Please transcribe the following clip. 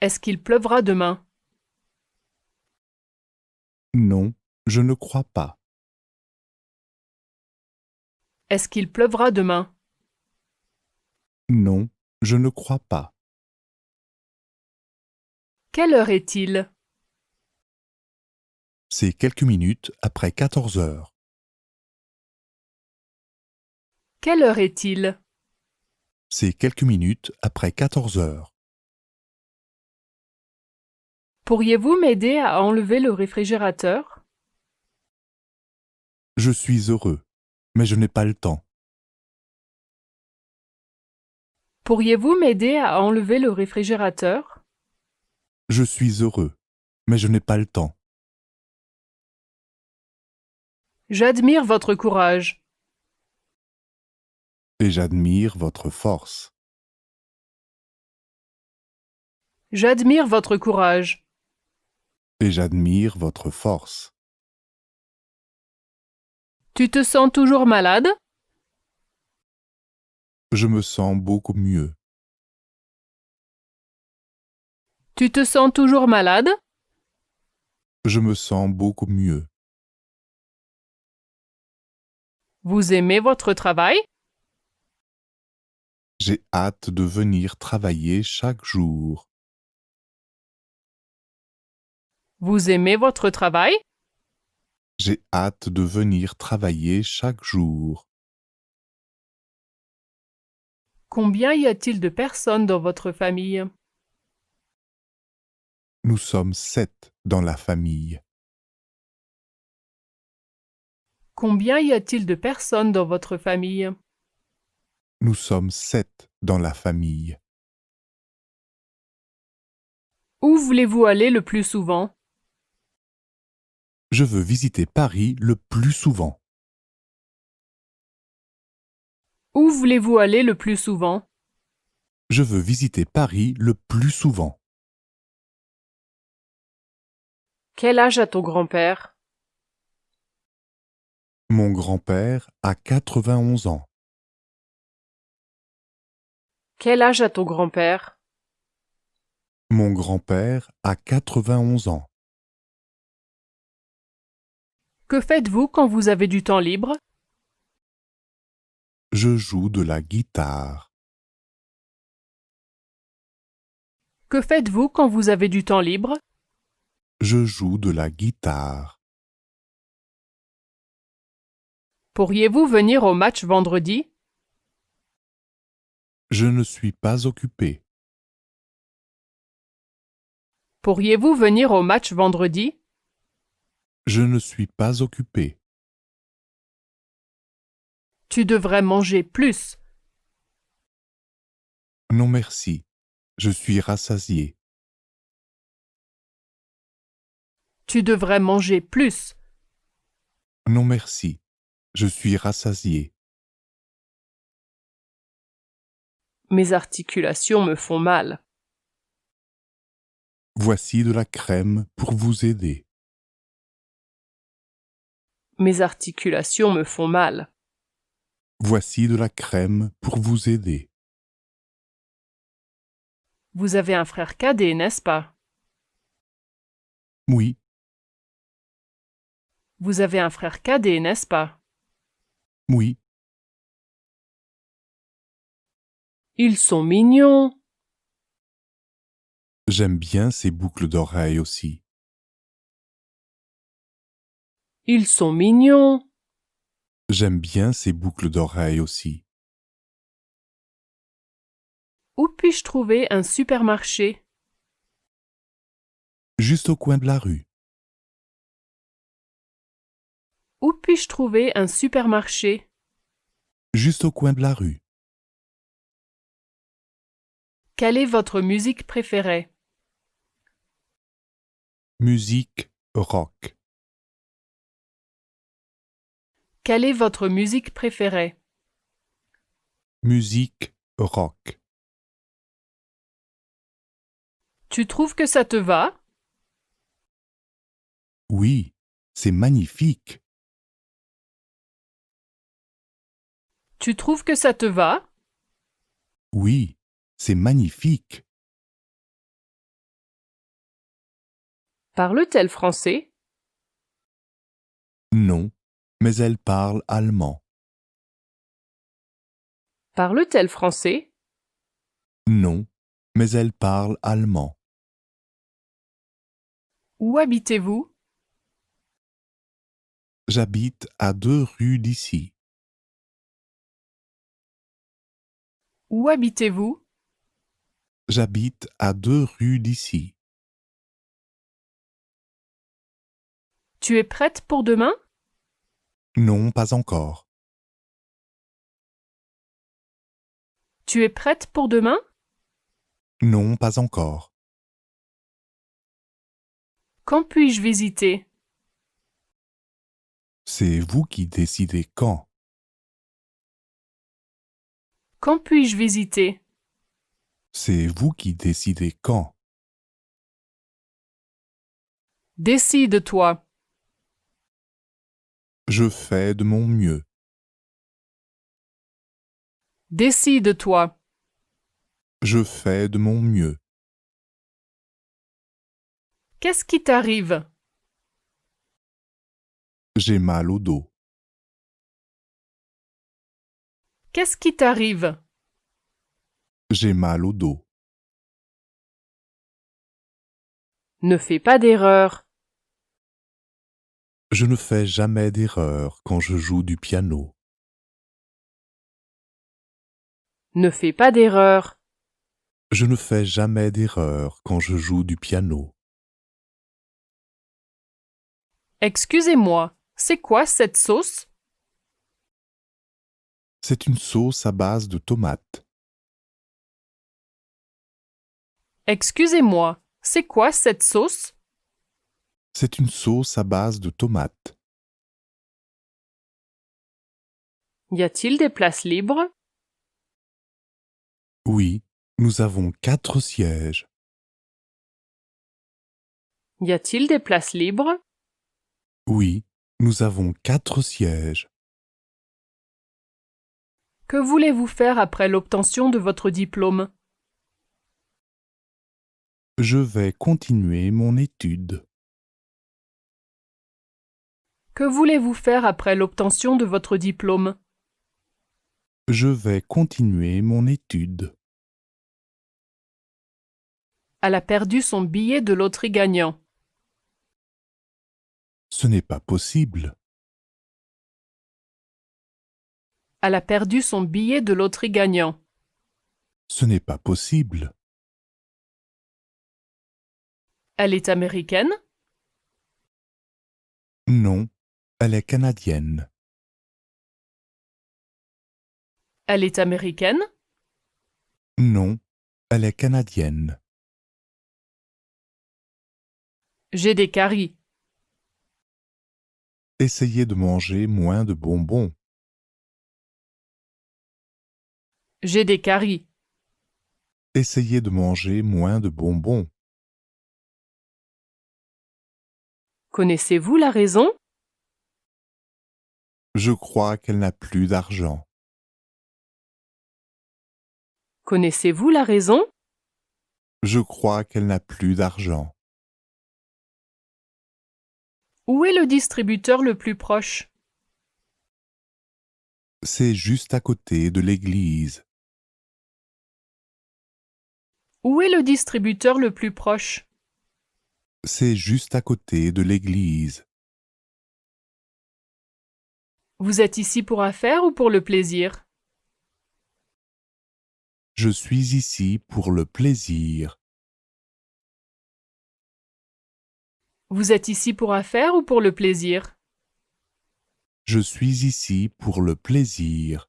Est-ce qu'il pleuvra demain? Non, je ne crois pas. Est-ce qu'il pleuvra demain? Non, je ne crois pas. Quelle heure est-il? C'est quelques minutes après 14 heures. Quelle heure est-il? C'est quelques minutes après 14 heures. Pourriez-vous m'aider à enlever le réfrigérateur? Je suis heureux, mais je n'ai pas le temps. Pourriez-vous m'aider à enlever le réfrigérateur? Je suis heureux, mais je n'ai pas le temps. J'admire votre courage. Et j'admire votre force. J'admire votre courage. Et j'admire votre force. Tu te sens toujours malade? Je me sens beaucoup mieux. Tu te sens toujours malade? Je me sens beaucoup mieux. Vous aimez votre travail? J'ai hâte de venir travailler chaque jour. Vous aimez votre travail? J'ai hâte de venir travailler chaque jour. Combien y a-t-il de personnes dans votre famille? Nous sommes 7 dans la famille. Combien y a-t-il de personnes dans votre famille? Nous sommes 7 dans la famille. Où voulez-vous aller le plus souvent? Je veux visiter Paris le plus souvent. Où voulez-vous aller le plus souvent? Je veux visiter Paris le plus souvent. Quel âge a ton grand-père? Mon grand-père a 91 ans. Quel âge a ton grand-père? Mon grand-père a 91 ans. Que faites-vous quand vous avez du temps libre? Je joue de la guitare. Que faites-vous quand vous avez du temps libre? Je joue de la guitare. Pourriez-vous venir au match vendredi? Je ne suis pas occupé. Pourriez-vous venir au match vendredi? Je ne suis pas occupé. Tu devrais manger plus. Non merci. Je suis rassasié. Tu devrais manger plus. Non merci. Je suis rassasié. Mes articulations me font mal. Voici de la crème pour vous aider. Mes articulations me font mal. Voici de la crème pour vous aider. Vous avez un frère cadet, n'est-ce pas? Oui, Vous avez un frère cadet, n'est-ce pas? oui. Ils sont mignons. J'aime bien ces boucles d'oreilles aussi. Ils sont mignons. J'aime bien ces boucles d'oreilles aussi. Où puis-je trouver un supermarché? Juste au coin de la rue. Où puis-je trouver un supermarché? Juste au coin de la rue. Quelle est votre musique préférée? Musique rock. Quelle est votre musique préférée? Musique rock. Tu trouves que ça te va? Oui, c'est magnifique. Tu trouves que ça te va? Oui, c'est magnifique. Parle-t-elle français? Non, mais elle parle allemand. Parle-t-elle français? Non, mais elle parle allemand. Où habitez-vous? J'habite à 2 rues d'ici. Où habitez-vous? J'habite à 2 rues d'ici. Tu es prête pour demain? Non, pas encore. Tu es prête pour demain? Non, pas encore. Quand puis-je visiter? C'est vous qui décidez quand. Quand puis-je visiter? C'est vous qui décidez quand. Décide-toi. Je fais de mon mieux. Décide-toi. Je fais de mon mieux. Qu'est-ce qui t'arrive? J'ai mal au dos. Qu'est-ce qui t'arrive? J'ai mal au dos. Ne fais pas d'erreur. Je ne fais jamais d'erreur quand je joue du piano. Ne fais pas d'erreur. Je ne fais jamais d'erreur quand je joue du piano. Excusez-moi, c'est quoi cette sauce? C'est une sauce à base de tomates. Excusez-moi, c'est quoi cette sauce? C'est une sauce à base de tomates. Y a-t-il des places libres? Oui, nous avons 4 sièges. Y a-t-il des places libres? Oui, nous avons 4 sièges. Que voulez-vous faire après l'obtention de votre diplôme? Je vais continuer mon étude. Que voulez-vous faire après l'obtention de votre diplôme? Je vais continuer mon étude. Elle a perdu son billet de loterie gagnant. Ce n'est pas possible. Elle a perdu son billet de loterie gagnant. Ce n'est pas possible. Elle est américaine? Non, elle est canadienne. Elle est américaine? Non, elle est canadienne. J'ai des caries. Essayez de manger moins de bonbons. J'ai des caries. Essayez de manger moins de bonbons. Connaissez-vous la raison? Je crois qu'elle n'a plus d'argent. Connaissez-vous la raison? Je crois qu'elle n'a plus d'argent. Où est le distributeur le plus proche? C'est juste à côté de l'église. Où est le distributeur le plus proche? C'est juste à côté de l'église. Vous êtes ici pour affaires ou pour le plaisir? Je suis ici pour le plaisir. Vous êtes ici pour affaires ou pour le plaisir? Je suis ici pour le plaisir.